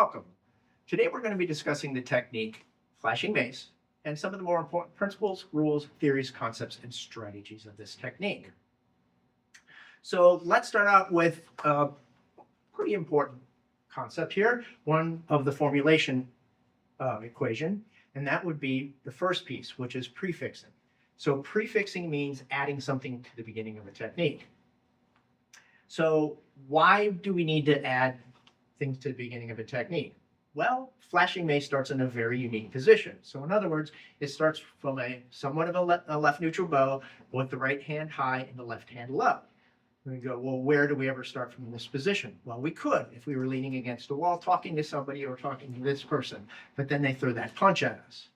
Welcome. Today we're going to be discussing the technique Flashing Mace and some of the more important principles, rules, theories, concepts, and strategies of this technique. So let's start out with a pretty important concept here, one of the formulation equation, and that would be the first piece, which is prefixing. So prefixing means adding something to the beginning of a technique. So why do we need to add things to the beginning of a technique? Well, Flashing Mace starts in a very unique position. So in other words, it starts from somewhat of a left neutral bow with the right hand high and the left hand low. We go, well, where do we ever start from this position? Well, we could if we were leaning against a wall, talking to somebody or talking to this person, but then they throw that punch at us.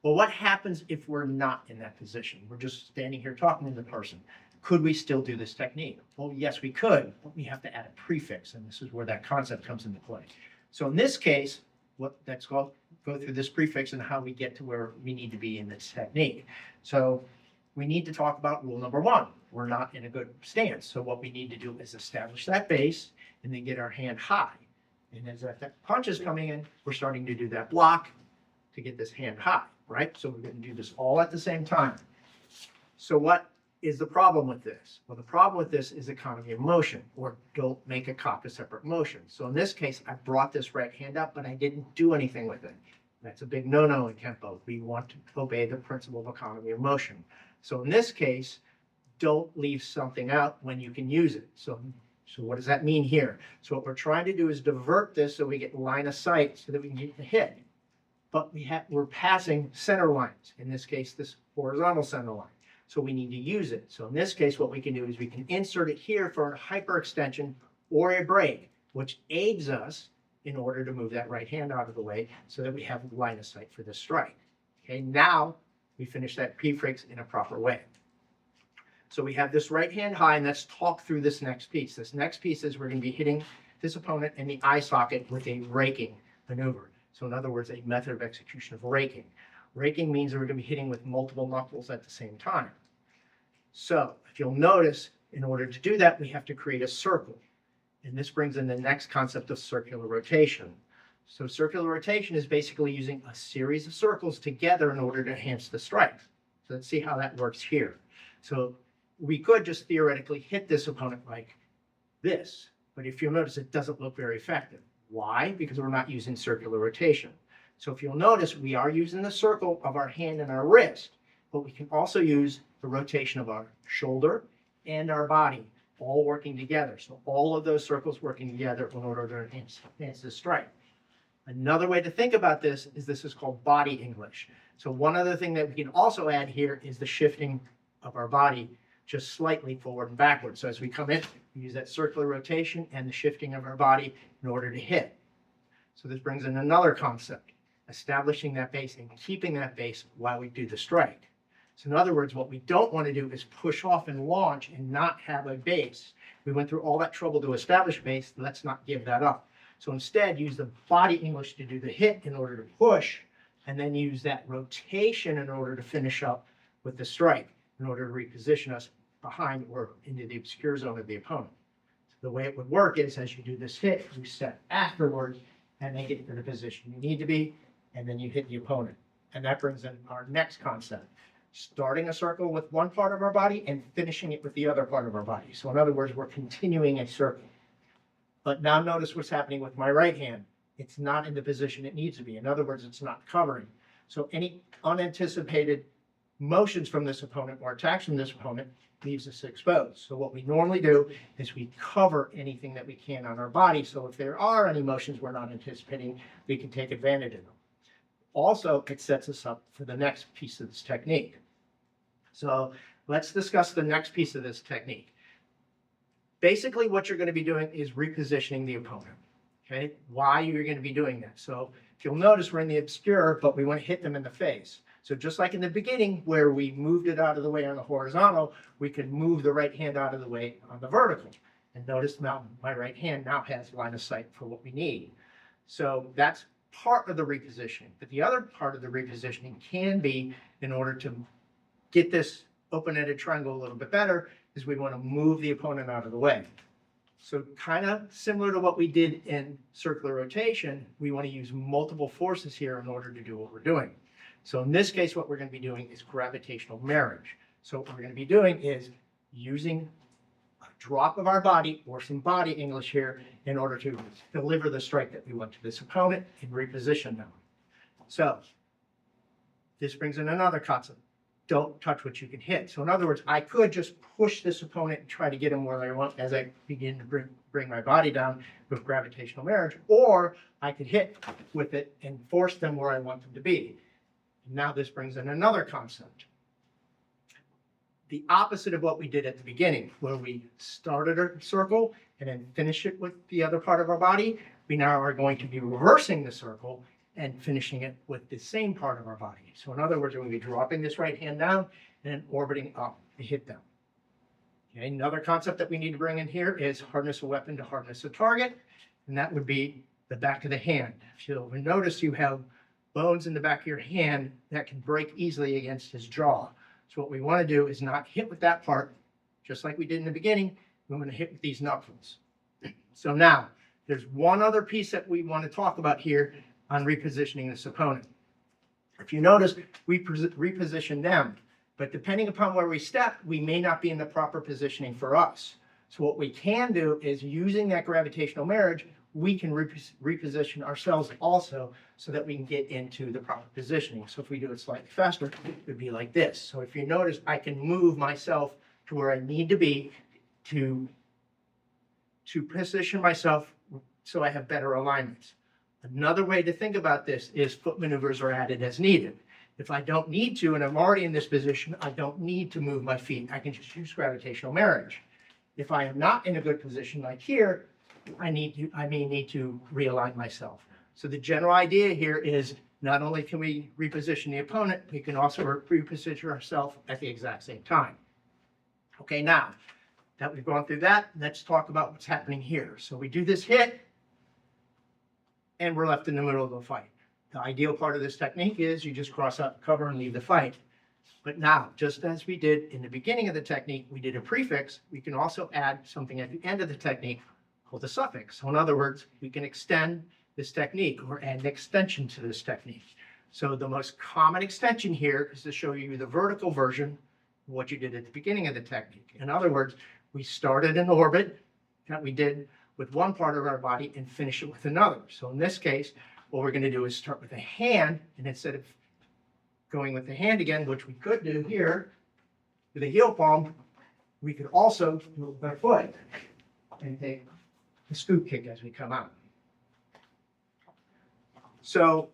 Well, what happens if we're not in that position? We're just standing here talking to the person. Could we still do this technique? Well, yes, we could, but we have to add a prefix, and this is where that concept comes into play. So in this case, let's go through this prefix and how we get to where we need to be in this technique. So we need to talk about rule number one. We're not in a good stance. So what we need to do is establish that base and then get our hand high. And as that punch is coming in, we're starting to do that block to get this hand high, right? So we're going to do this all at the same time. So what is the problem with this? Well, the problem with this is economy of motion, or don't make a cock a separate motion. So in this case, I brought this right hand up, but I didn't do anything with it. That's a big no-no in Kenpo. We want to obey the principle of economy of motion. So in this case, don't leave something out when you can use it. So what does that mean here? So what we're trying to do is divert this so we get line of sight so that we can get the hit. But we're passing center lines. In this case, this horizontal center line. So we need to use it. So in this case, what we can do is we can insert it here for a hyperextension or a break, which aids us in order to move that right hand out of the way so that we have line of sight for this strike. Okay, now we finish that prefix in a proper way. So we have this right hand high, and let's talk through this next piece. This next piece is we're going to be hitting this opponent in the eye socket with a raking maneuver. So in other words, a method of execution of raking. Raking means that we're going to be hitting with multiple knuckles at the same time. So if you'll notice, in order to do that, we have to create a circle. And this brings in the next concept of circular rotation. So circular rotation is basically using a series of circles together in order to enhance the strike. So let's see how that works here. So we could just theoretically hit this opponent like this. But if you'll notice, it doesn't look very effective. Why? Because we're not using circular rotation. So if you'll notice, we are using the circle of our hand and our wrist, but we can also use the rotation of our shoulder and our body, all working together. So all of those circles working together in order to enhance the strike. Another way to think about this is called body English. So one other thing that we can also add here is the shifting of our body just slightly forward and backward. So as we come in, we use that circular rotation and the shifting of our body in order to hit. So this brings in another concept, establishing that base and keeping that base while we do the strike. So in other words, what we don't want to do is push off and launch and not have a base. We went through all that trouble to establish base. Let's not give that up. So instead, use the body English to do the hit in order to push, and then use that rotation in order to finish up with the strike, in order to reposition us behind or into the obscure zone of the opponent. So the way it would work is as you do this hit, you step afterwards and then get into the position you need to be, and then you hit the opponent. And that brings in our next concept, starting a circle with one part of our body and finishing it with the other part of our body. So in other words, we're continuing a circle. But now notice what's happening with my right hand. It's not in the position it needs to be. In other words, it's not covering. So any unanticipated motions from this opponent or attacks from this opponent leaves us exposed. So what we normally do is we cover anything that we can on our body. So if there are any motions we're not anticipating, we can take advantage of them. Also, it sets us up for the next piece of this technique. So let's discuss the next piece of this technique. Basically, what you're going to be doing is repositioning the opponent. Okay, why you're going to be doing that? So if you'll notice, we're in the obscure, but we want to hit them in the face. So just like in the beginning where we moved it out of the way on the horizontal, we can move the right hand out of the way on the vertical. And notice now my right hand now has line of sight for what we need. So that's part of the repositioning. But the other part of the repositioning can be, in order to get this open-ended triangle a little bit better, is we want to move the opponent out of the way. So kind of similar to what we did in circular rotation, we want to use multiple forces here in order to do what we're doing. So in this case, what we're going to be doing is gravitational marriage. So what we're going to be doing is using a drop of our body, or some body English here, in order to deliver the strike that we want to this opponent and reposition them. So this brings in another concept. Don't touch what you can hit. So in other words, I could just push this opponent and try to get him where I want as I begin to bring my body down with gravitational marriage, or I could hit with it and force them where I want them to be. Now this brings in another concept. The opposite of what we did at the beginning, where we started a circle and then finish it with the other part of our body, we now are going to be reversing the circle and finishing it with the same part of our body. So in other words, we're going to be dropping this right hand down and then orbiting up to hit them. Okay, another concept that we need to bring in here is hardness of weapon to hardness of target, and that would be the back of the hand. If you'll notice, you have bones in the back of your hand that can break easily against his jaw. So what we want to do is not hit with that part, just like we did in the beginning. We want to hit with these knuckles. So now, there's one other piece that we want to talk about here on repositioning this opponent. If you notice, we reposition them, but depending upon where we step, we may not be in the proper positioning for us. So what we can do is, using that gravitational marriage, we can reposition ourselves also so that we can get into the proper positioning. So if we do it slightly faster, it would be like this. So if you notice, I can move myself to where I need to be to position myself so I have better alignments. Another way to think about this is foot maneuvers are added as needed. If I don't need to, and I'm already in this position, I don't need to move my feet. I can just use gravitational marriage. If I am not in a good position like here, I may need to realign myself. So the general idea here is, not only can we reposition the opponent, we can also reposition ourselves at the exact same time. Okay, now that we've gone through that, let's talk about what's happening here. So we do this hit, and we're left in the middle of the fight. The ideal part of this technique is you just cross out the cover and leave the fight. But now, just as we did in the beginning of the technique, we did a prefix, we can also add something at the end of the technique called a suffix. So in other words, we can extend this technique or add an extension to this technique. So the most common extension here is to show you the vertical version of what you did at the beginning of the technique. In other words, we started an orbit that we did with one part of our body and finish it with another. So in this case, what we're going to do is start with a hand, and instead of going with the hand again, which we could do here with a heel palm, we could also do it with our foot and take a scoop kick as we come out. So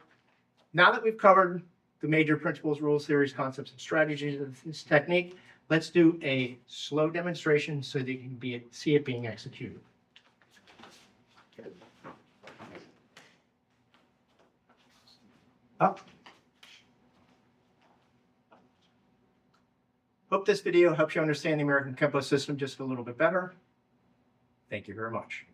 now that we've covered the major principles, rules, theories, concepts, and strategies of this technique, let's do a slow demonstration so that you can see it being executed. Up. Hope this video helps you understand the American Kenpo system just a little bit better. Thank you very much.